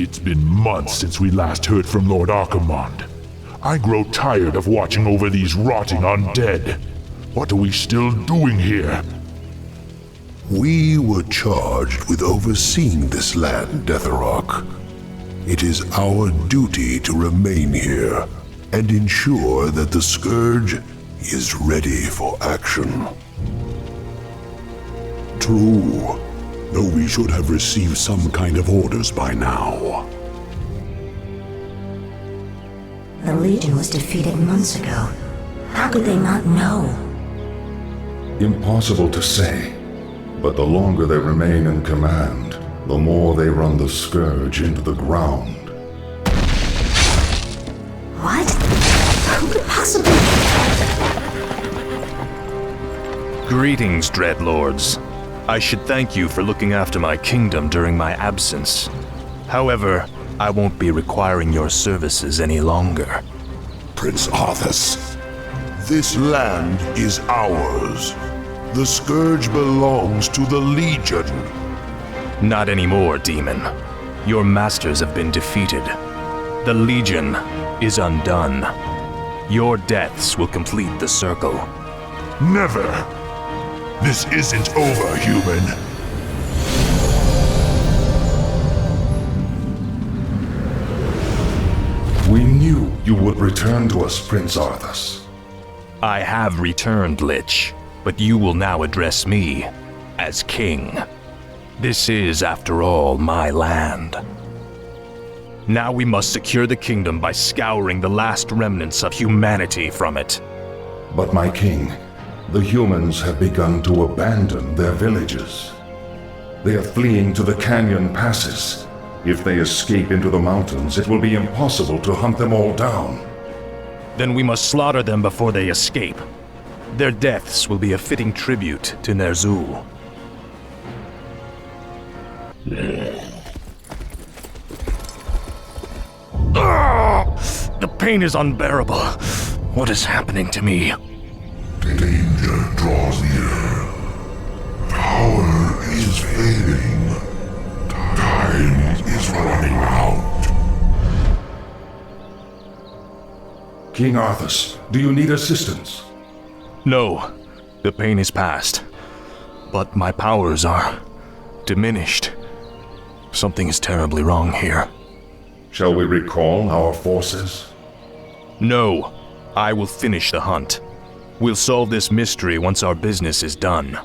It's been months since we last heard from Lord Archimonde. I grow tired of watching over these rotting undead. What are we still doing here? We were charged with overseeing this land, Deatherrock. It is our duty to remain here and ensure that the Scourge is ready for action. True, though we should have received some kind of orders by now. The Legion was defeated months ago. How could they not know? Impossible to say, but the longer they remain in command, the more they run the Scourge into the ground. What? Who could possibly... Greetings, Dreadlords. I should thank you for looking after my kingdom during my absence. However, I won't be requiring your services any longer. Prince Arthas, This land is ours. The Scourge belongs to the Legion. Not anymore, demon. Your masters have been defeated. The Legion is undone. Your deaths will complete the circle. Never! This isn't over, human. We knew you would return to us, Prince Arthas. I have returned, Lich, but you will now address me as king. This is, after all, my land. Now we must secure the kingdom by scouring the last remnants of humanity from it. But my king, the humans have begun to abandon their villages. They are fleeing to the canyon passes. If they escape into the mountains, it will be impossible to hunt them all down. Then we must slaughter them before they escape. Their deaths will be a fitting tribute to Ner'zhul. The pain is unbearable. What is happening to me? Danger draws near. Power is fading. Time is running out. King Arthas, do you need assistance? No, the pain is past. But my powers are diminished. Something is terribly wrong here. Shall we recall our forces? No, I will finish the hunt. We'll solve this mystery once our business is done.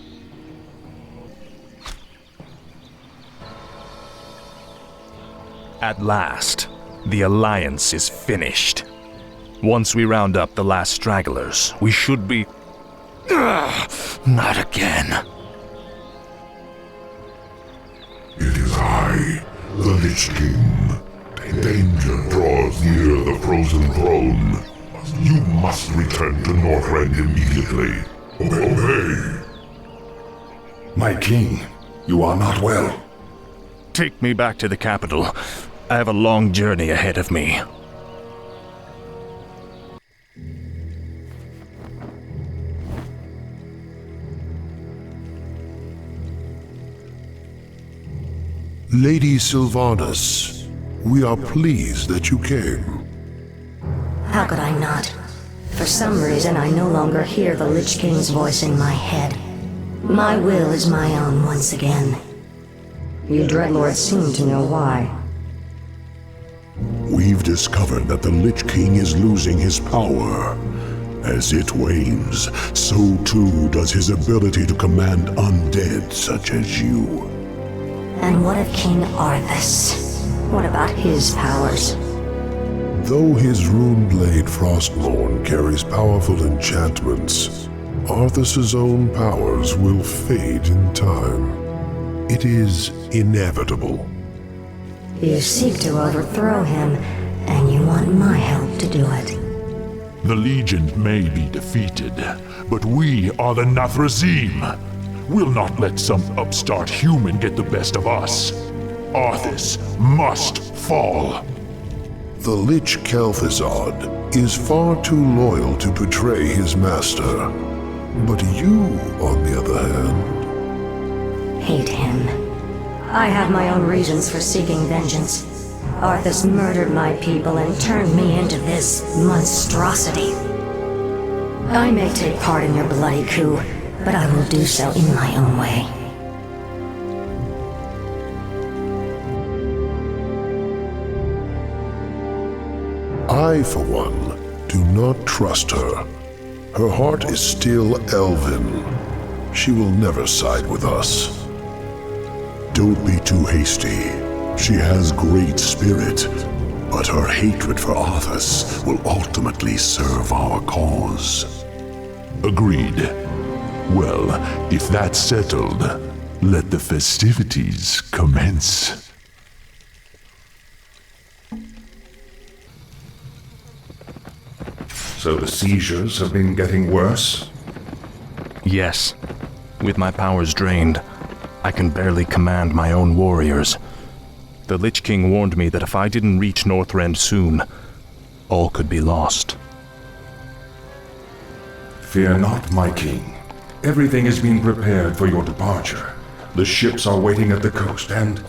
At last, the Alliance is finished. Once we round up the last stragglers, we should be... Not again. It is I, the Lich King. Danger draws near the frozen throne. You must return to Northrend immediately. Obey. My king, you are not well. Take me back to the capital. I have a long journey ahead of me. Lady Sylvanas, we are pleased that you came. How could I not? For some reason, I no longer hear the Lich King's voice in my head. My will is my own once again. You Dreadlords seem to know why. we've discovered that the Lich King is losing his power. As it wanes, so too does his ability to command undead such as you. And what of King Arthas? What about his powers? Though his Runeblade Frostmourne carries powerful enchantments, Arthas's own powers will fade in time. It is inevitable. You seek to overthrow him, and you want my help to do it. The Legion may be defeated, but we are the Nathrazim. We'll not let some upstart human get the best of us. Arthas must fall. The Lich Kel'Thuzad is far too loyal to betray his master. But you, on the other hand... Hate him. I have my own reasons for seeking vengeance. Arthas murdered my people and turned me into this monstrosity. I may take part in your bloody coup, but I will do so in my own way. I, for one, do not trust her. Her heart is still elven. She will never side with us. Don't be too hasty. She has great spirit, but her hatred for Arthas will ultimately serve our cause. Agreed. Well, if that's settled, let the festivities commence. So the seizures have been getting worse? Yes. With my powers drained, I can barely command my own warriors. The Lich King warned me that if I didn't reach Northrend soon, all could be lost. Fear not, my king. Everything is being prepared for your departure. The ships are waiting at the coast and...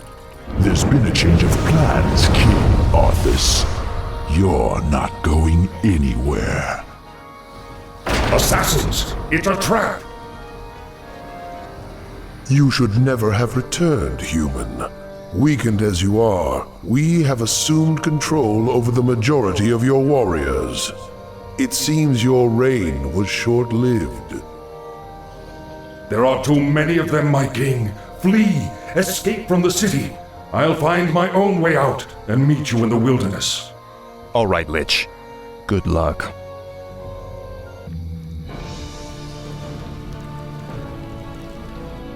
There's been a change of plans, King Arthas. You're not going anywhere. Assassins! It's a trap! You should never have returned, human. Weakened as you are, we have assumed control over the majority of your warriors. It seems your reign was short-lived. There are too many of them, my king. Flee! Escape from the city! I'll find my own way out and meet you in the wilderness. All right, Lich. Good luck.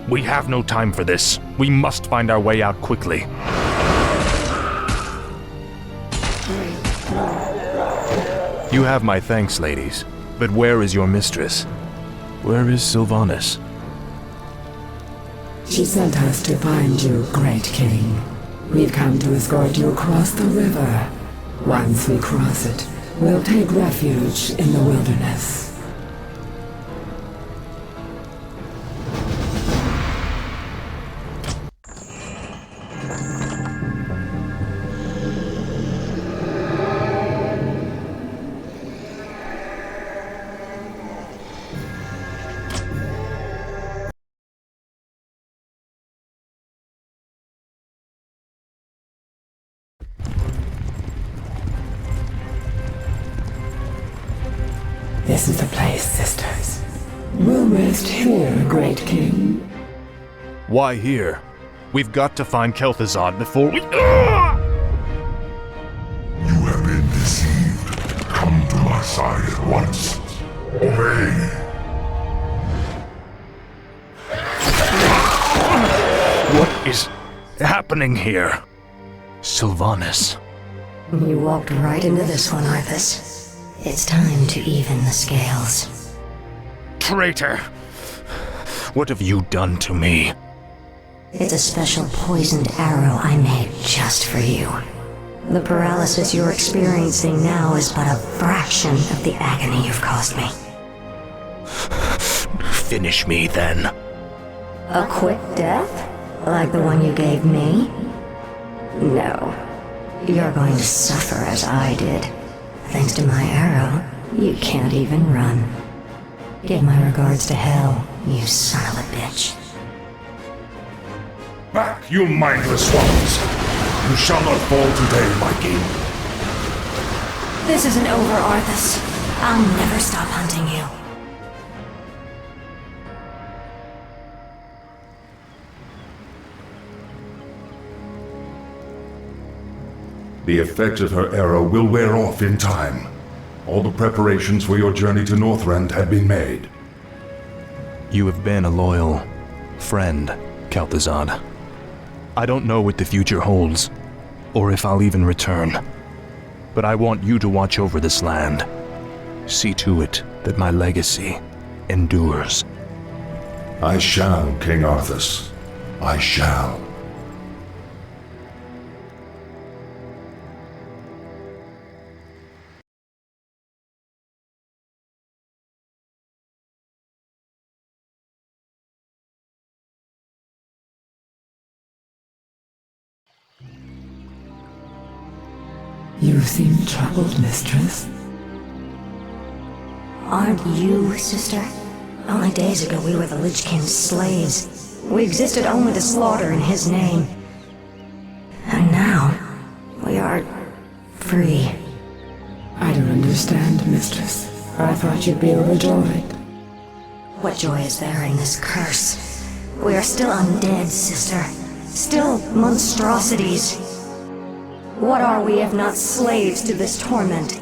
We have no time for this. We must find our way out quickly. You have my thanks, ladies. But where is your mistress? Where is Sylvanas? She sent us to find you, great king. We've come to escort you across the river. Once we cross it, we'll take refuge in the wilderness. This is the place, sisters. We'll rest here, great king. Why here? We've got to find Kel'Thuzad before we... You have been deceived. Come to my side at once. Obey. What is happening here? Sylvanas. You walked right into this one, Arthas. It's time to even the scales. Traitor! What have you done to me? It's a special poisoned arrow I made just for you. The paralysis you're experiencing now is but a fraction of the agony you've caused me. Finish me, then. A quick death? Like the one you gave me? No. You're going to suffer as I did. Thanks to my arrow, you can't even run. Give my regards to Hell, you son of a bitch. Back, you mindless ones! You shall not fall today, my king. This isn't over, Arthas. I'll never stop hunting you. The effect of her arrow will wear off in time. All the preparations for your journey to Northrend have been made. You have been a loyal friend, Kel'Thuzad. I don't know what the future holds, or if I'll even return. But I want you to watch over this land. See to it that my legacy endures. I shall, King Arthas. I shall. You seem troubled, mistress. Aren't you, sister? Only days ago we were the Lich King's slaves. We existed only to slaughter in his name. And now, we are free. I don't understand, mistress. I thought you'd be overjoyed. What joy is there in this curse? We are still undead, sister. Still monstrosities. What are we if not slaves to this torment?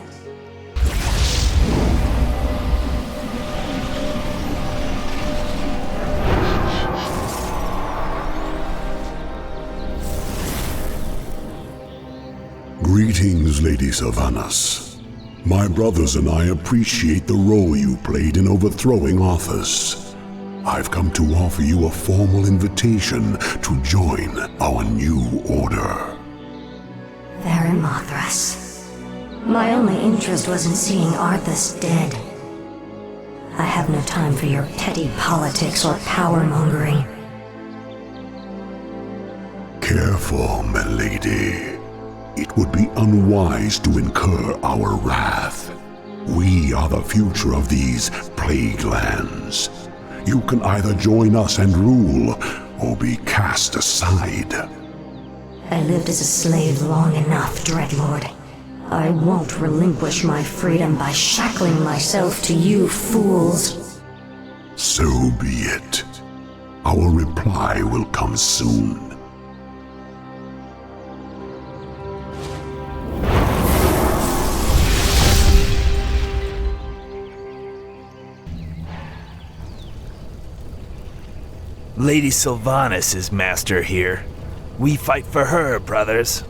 Greetings, Lady Sylvanas. My brothers and I appreciate the role you played in overthrowing Arthas. I've come to offer you a formal invitation to join our new order. Arthas. My only interest was in seeing Arthas dead. I have no time for your petty politics or power-mongering. Careful, my lady. It would be unwise to incur our wrath. We are the future of these plague lands. You can either join us and rule, or be cast aside. I lived as a slave long enough, Dreadlord. I won't relinquish my freedom by shackling myself to you fools. So be it. Our reply will come soon. Lady Sylvanas is master here. We fight for her, brothers.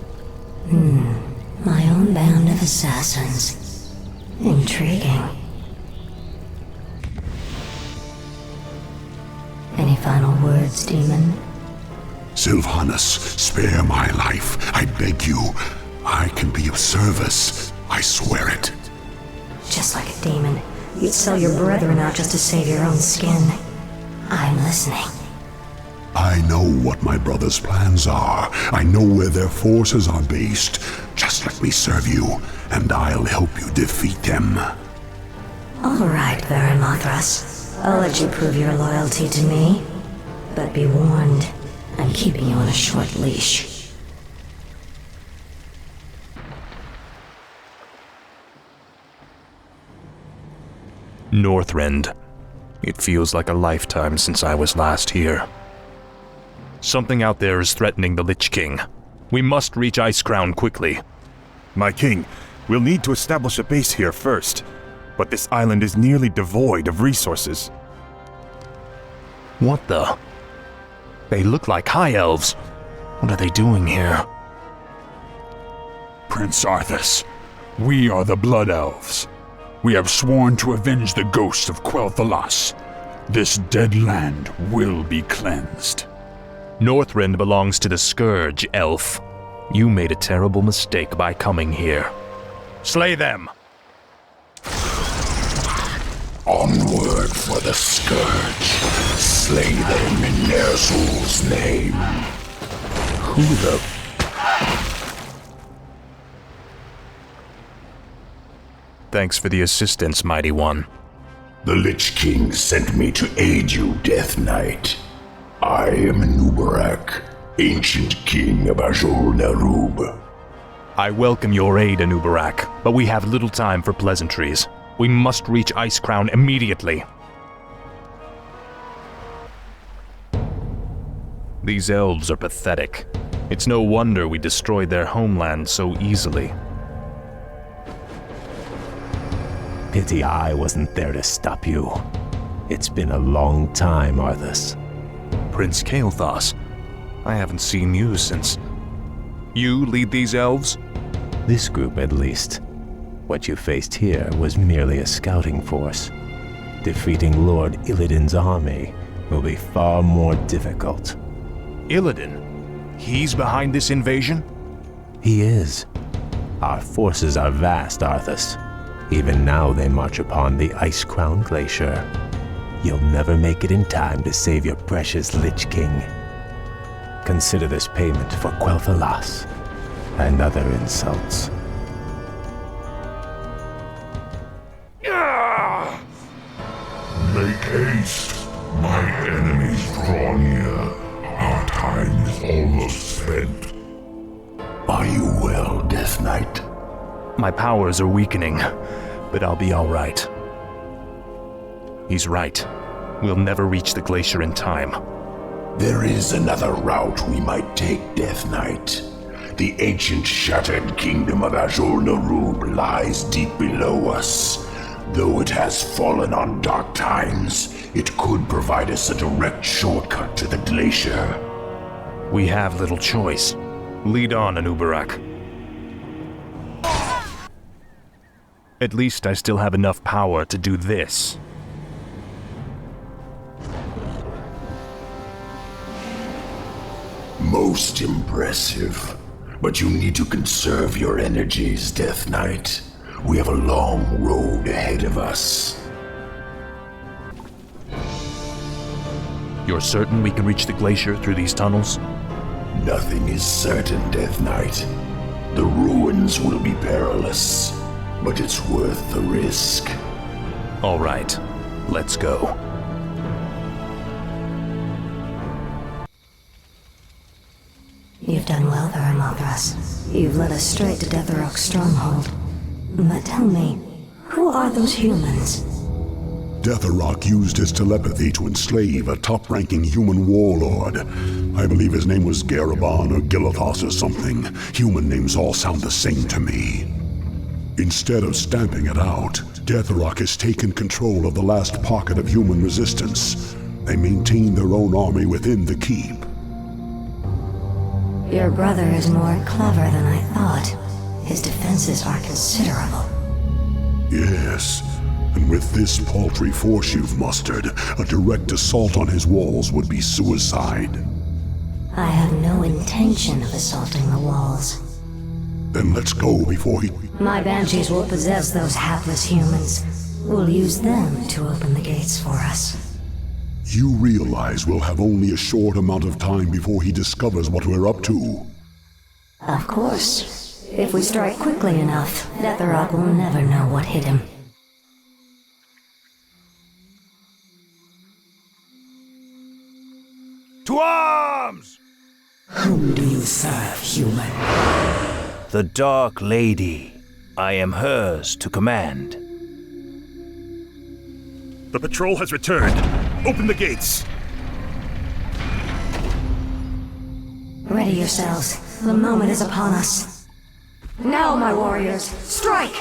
My own band of assassins. Intriguing. Any final words, demon? Sylvanas, spare my life. I beg you. I can be of service. I swear it. Just like a demon, you'd sell your brethren out just to save your own skin. I'm listening. I know what my brothers' plans are. I know where their forces are based. Just let me serve you, and I'll help you defeat them. All right, Mothras. I'll let you prove your loyalty to me. But be warned, I'm keeping you on a short leash. Northrend. It feels like a lifetime since I was last here. Something out there is threatening the Lich King. We must reach Icecrown quickly. My king, we'll need to establish a base here first. But this island is nearly devoid of resources. What the? They look like High Elves. What are they doing here? Prince Arthas, we are the Blood Elves. We have sworn to avenge the ghosts of Quel'Thalas. This dead land will be cleansed. Northrend belongs to the Scourge, elf. You made a terrible mistake by coming here. Slay them! Onward for the Scourge. Slay them in Ner'zhul's name. Who the... Thanks for the assistance, Mighty One. The Lich King sent me to aid you, Death Knight. I am Anubarak, ancient king of Azul-Nerub. I welcome your aid, Anubarak, but we have little time for pleasantries. We must reach Icecrown immediately. These elves are pathetic. It's no wonder we destroyed their homeland so easily. Pity I wasn't there to stop you. It's been a long time, Arthas. Prince Kael'thas, I haven't seen you since... You lead these elves? This group, at least. What you faced here was merely a scouting force. Defeating Lord Illidan's army will be far more difficult. Illidan? He's behind this invasion? He is. Our forces are vast, Arthas. Even now they march upon the Icecrown Glacier. You'll never make it in time to save your precious Lich King. Consider this payment for Quel'Thalas and other insults. Make haste. My enemies draw near. Our time is almost spent. Are you well, Death Knight? My powers are weakening, but I'll be all right. He's right. We'll never reach the glacier in time. There is another route we might take, Death Knight. The ancient shattered kingdom of Azul-Narub lies deep below us. Though it has fallen on dark times, it could provide us a direct shortcut to the glacier. We have little choice. Lead on, Anubarak. At least I still have enough power to do this. Most impressive. But you need to conserve your energies, Death Knight. We have a long road ahead of us. You're certain we can reach the glacier through these tunnels? Nothing is certain, Death Knight. The ruins will be perilous, but it's worth the risk. All right, let's go. You've done well there, Arthas. You've led us straight to Deathrok's stronghold. But tell me, who are those humans? Deathrok used his telepathy to enslave a top-ranking human warlord. I believe his name was Garabon or Gilathos or something. Human names all sound the same to me. Instead of stamping it out, Deathrok has taken control of the last pocket of human resistance. They maintain their own army within the keep. Your brother is more clever than I thought. His defenses are considerable. Yes, and with this paltry force you've mustered, a direct assault on his walls would be suicide. I have no intention of assaulting the walls. Then let's go before he... My banshees will possess those hapless humans. We'll use them to open the gates for us. You realize we'll have only a short amount of time before he discovers what we're up to. Of course. If we strike quickly enough, Deathrok will never know what hit him. To arms! Whom do you serve, human? The Dark Lady. I am hers to command. The patrol has returned. Open the gates. Ready yourselves. The moment is upon us. Now, my warriors, strike!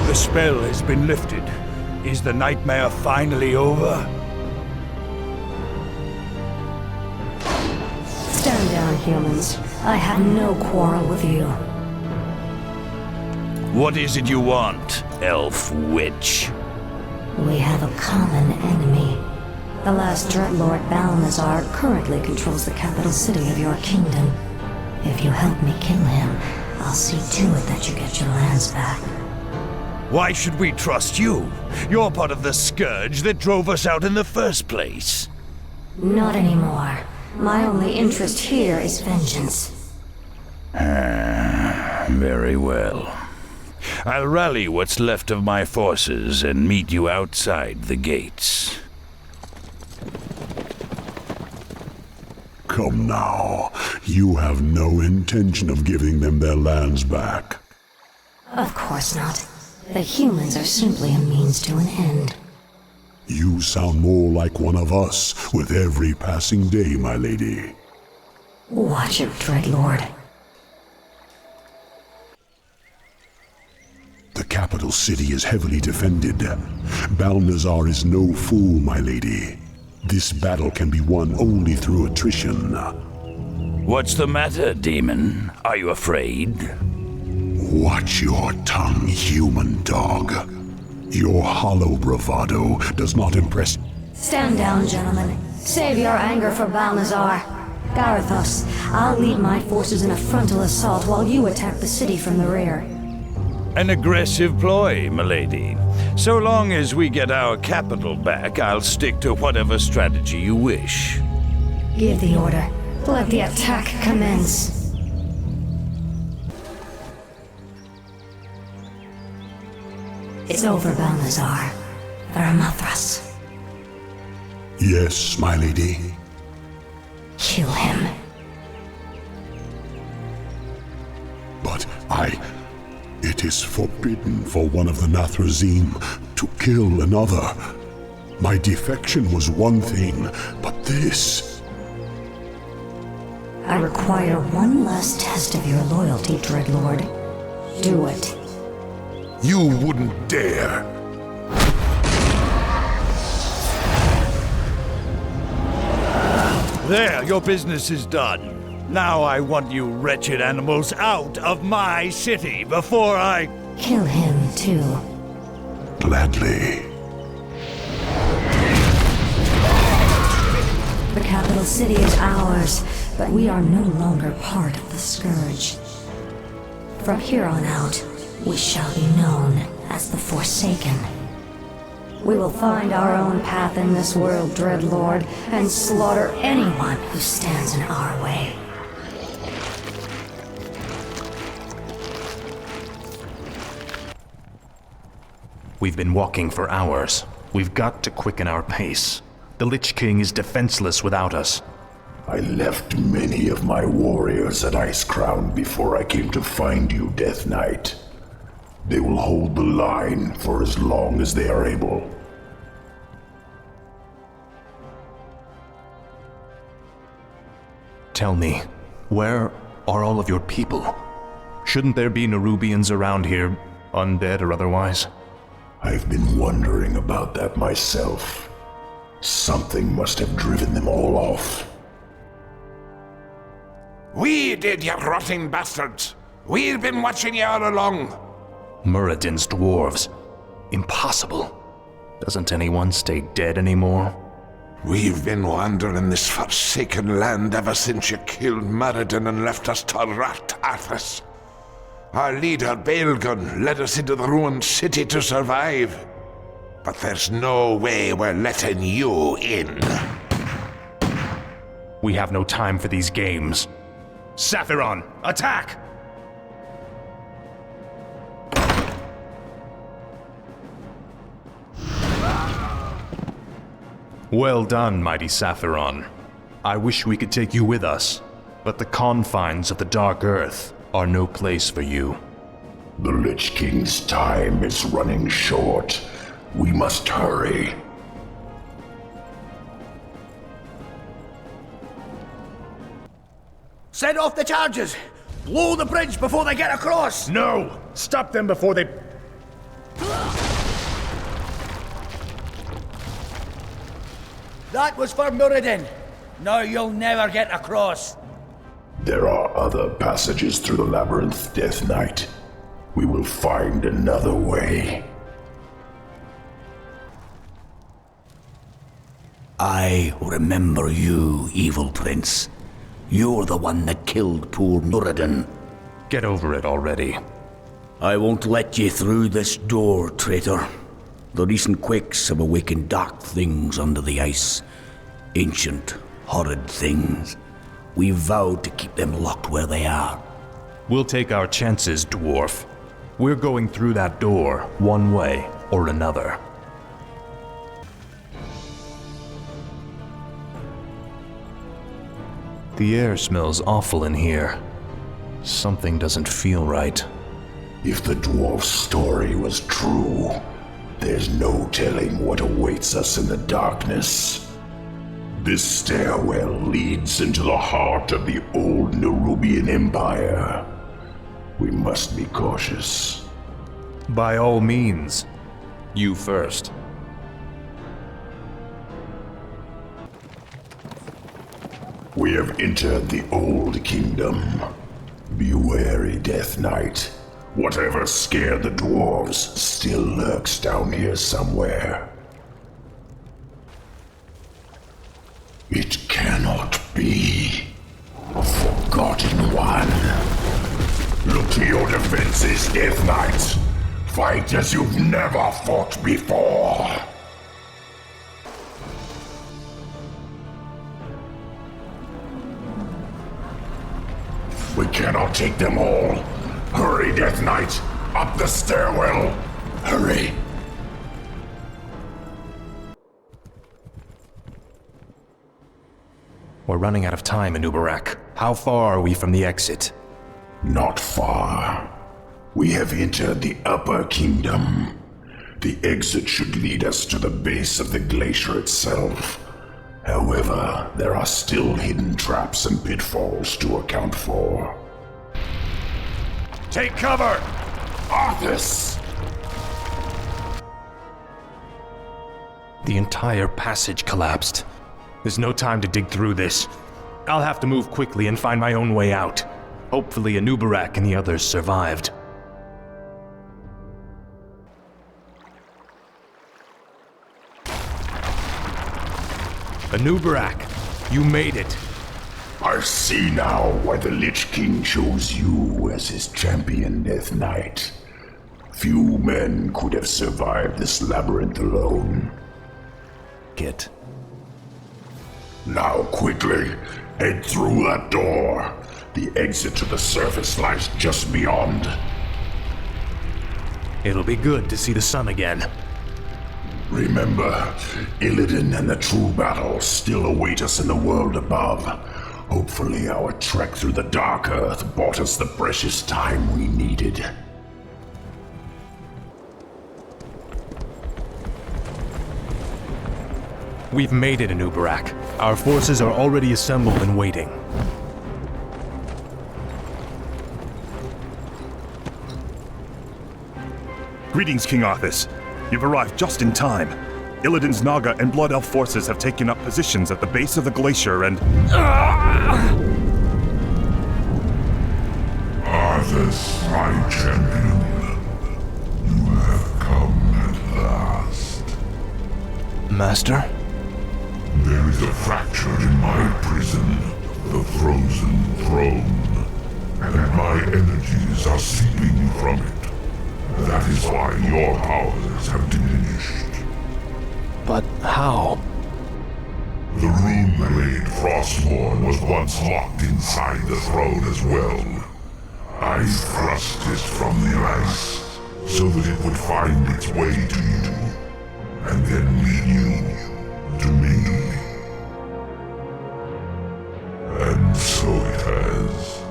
The spell has been lifted. Is the nightmare finally over? Stand down, humans. I have no quarrel with you. What is it you want, elf witch? We have a common enemy. The last Dreadlord Balnazar currently controls the capital city of your kingdom. If you help me kill him, I'll see to it that you get your lands back. Why should we trust you? You're part of the scourge that drove us out in the first place. Not anymore. My only interest here is vengeance. Very well. I'll rally what's left of my forces and meet you outside the gates. Come now. You have no intention of giving them their lands back. Of course not. The humans are simply a means to an end. You sound more like one of us with every passing day, my lady. Watch it, Dreadlord. The capital city is heavily defended. Balnazar is no fool, my lady. This battle can be won only through attrition. What's the matter, demon? Are you afraid? Watch your tongue, human dog. Your hollow bravado does not impress... Stand down, gentlemen. Save your anger for Balnazar. Garthos, I'll lead my forces in a frontal assault while you attack the city from the rear. An aggressive ploy, milady. So long as we get our capital back, I'll stick to whatever strategy you wish. Give the order. Let the attack commence. It's over, Balnazar. Varamothras. Yes, my lady. Kill him. But it is forbidden for one of the Nathrazim to kill another. My defection was one thing, but this... I require one last test of your loyalty, Dreadlord. Do it. You wouldn't dare. There, your business is done. Now I want you wretched animals out of my city before I... Kill him, too. Gladly. The capital city is ours, but we are no longer part of the Scourge. From here on out, we shall be known as the Forsaken. We will find our own path in this world, Dreadlord, and slaughter anyone who stands in our way. We've been walking for hours. We've got to quicken our pace. The Lich King is defenseless without us. I left many of my warriors at Icecrown before I came to find you, Death Knight. They will hold the line for as long as they are able. Tell me, where are all of your people? Shouldn't there be Nerubians around here, undead or otherwise? I've been wondering about that myself. Something must have driven them all off. We did, you rotting bastards! We've been watching you all along! Muradin's dwarves. Impossible. Doesn't anyone stay dead anymore? We've been wandering this forsaken land ever since you killed Muradin and left us to rot, Arthas. Our leader, Baelgun, led us into the ruined city to survive. But there's no way we're letting you in. We have no time for these games. Saphiron, attack! Well done, mighty Saphiron. I wish we could take you with us, but the confines of the Dark Earth are no place for you. The Lich King's time is running short. We must hurry. Set off the charges! Blow the bridge before they get across! No! Stop them before they... That was for Muradin. Now you'll never get across. There are other passages through the labyrinth, Death Knight. We will find another way. I remember you, evil prince. You're the one that killed poor Muradin. Get over it already. I won't let you through this door, traitor. The recent quakes have awakened dark things under the ice. Ancient, horrid things. We vowed to keep them locked where they are. We'll take our chances, dwarf. We're going through that door, one way or another. The air smells awful in here. Something doesn't feel right. If the dwarf's story was true, there's no telling what awaits us in the darkness. This stairwell leads into the heart of the old Nerubian Empire. We must be cautious. By all means. You first. We have entered the old kingdom. Be wary, Death Knight. Whatever scared the dwarves still lurks down here somewhere. It cannot be. A forgotten one. Look to your defenses, Death Knight. Fight as you've never fought before. We cannot take them all. Hurry, Death Knight! Up the stairwell! Hurry. We're running out of time, Anubarak. How far are we from the exit? Not far. We have entered the Upper Kingdom. The exit should lead us to the base of the glacier itself. However, there are still hidden traps and pitfalls to account for. Take cover! Arthas! The entire passage collapsed. There's no time to dig through this. I'll have to move quickly and find my own way out. Hopefully Anubarak and the others survived. Anubarak, you made it. I see now why the Lich King chose you as his champion, Death Knight. Few men could have survived this labyrinth alone. Git. Now quickly, head through that door. The exit to the surface lies just beyond. It'll be good to see the sun again. Remember, Illidan and the true battle still await us in the world above. Hopefully our trek through the Dark Earth bought us the precious time we needed. We've made it, Anubarak. Our forces are already assembled and waiting. Greetings, King Arthas. You've arrived just in time. Illidan's Naga and Blood Elf forces have taken up positions at the base of the glacier and... Arthas, my champion, you have come at last. Master? There is a fracture in my prison, the Frozen Throne, and my energies are seeping from it. That is why your powers have diminished. But how? The rune blade Frostmourne was once locked inside the throne as well. I thrust it from the ice, so that it would find its way to you, and then lead you to me. And so it has.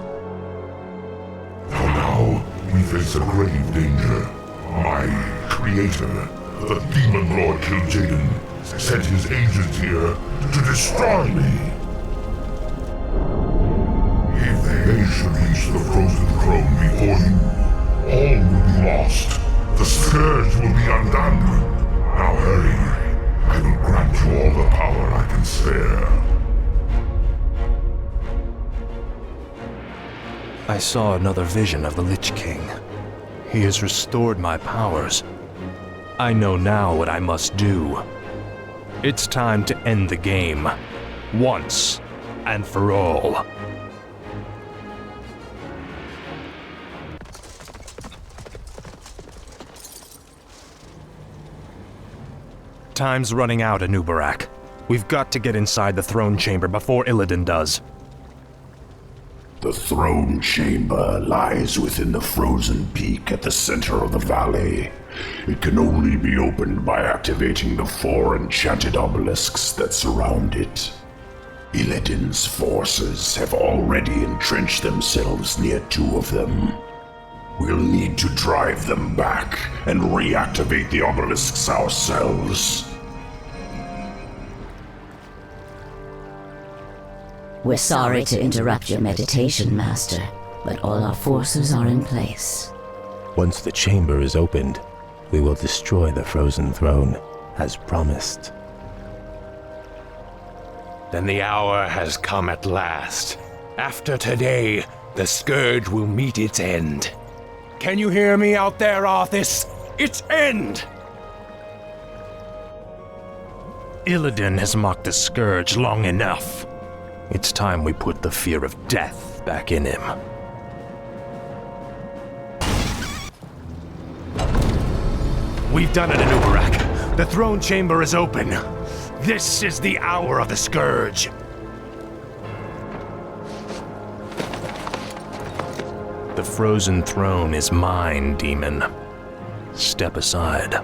For now, we face a grave danger. My creator, the Demon Lord Kil'jaeden, sent his agents here to destroy me. If they should reach the Frozen Throne before you, all will be lost. The Scourge will be undone. Now hurry. I will grant you all the power I can spare. I saw another vision of the Lich King. He has restored my powers. I know now what I must do. It's time to end the game, once and for all. Time's running out, Anubarak. We've got to get inside the throne chamber before Illidan does. The throne chamber lies within the frozen peak at the center of the valley. It can only be opened by activating the 4 enchanted obelisks that surround it. Illidan's forces have already entrenched themselves near 2 of them. We'll need to drive them back and reactivate the obelisks ourselves. We're sorry to interrupt your meditation, Master, but all our forces are in place. Once the chamber is opened, we will destroy the Frozen Throne, as promised. Then the hour has come at last. After today, the Scourge will meet its end. Can you hear me out there, Arthas? Its end! Illidan has mocked the Scourge long enough. It's time we put the fear of death back in him. We've done it, Anubarak. The throne chamber is open. This is the hour of the Scourge. The Frozen Throne is mine, demon. step aside.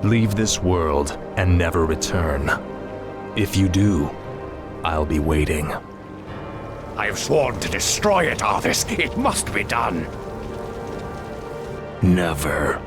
Leave this world and never return. If you do, I'll be waiting. I have sworn to destroy it, Arthas. It must be done. Never.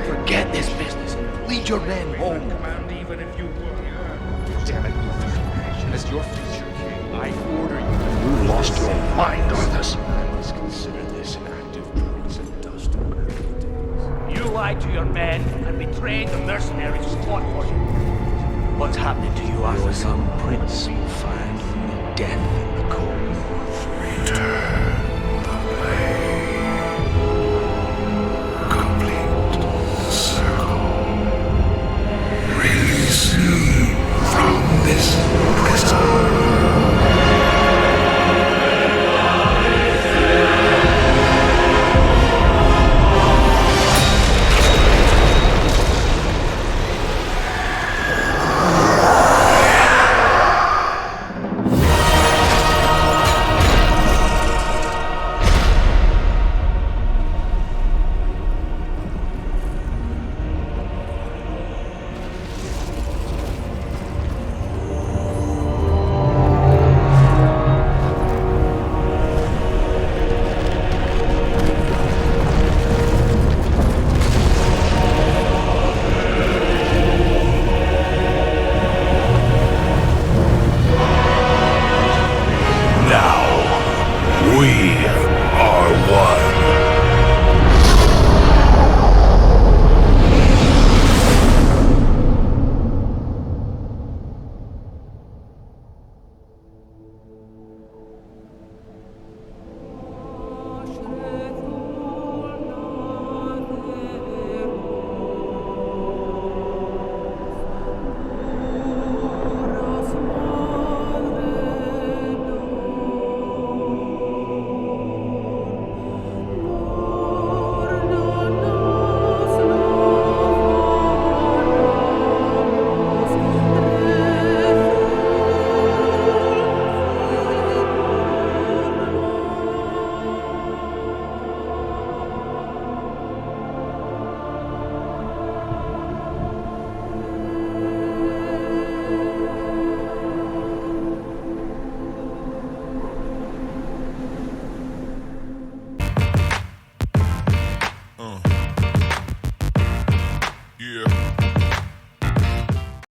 Forget this business. Lead your men home. Even if you were. Damn it. As your future king, I order you. You lost your mind, Arthas. I must consider this an act of treason, dust and days. You lied to your men and betrayed the mercenaries who fought for you. What's happening to you, Arthas? Your young prince will find only death in the cold. Return.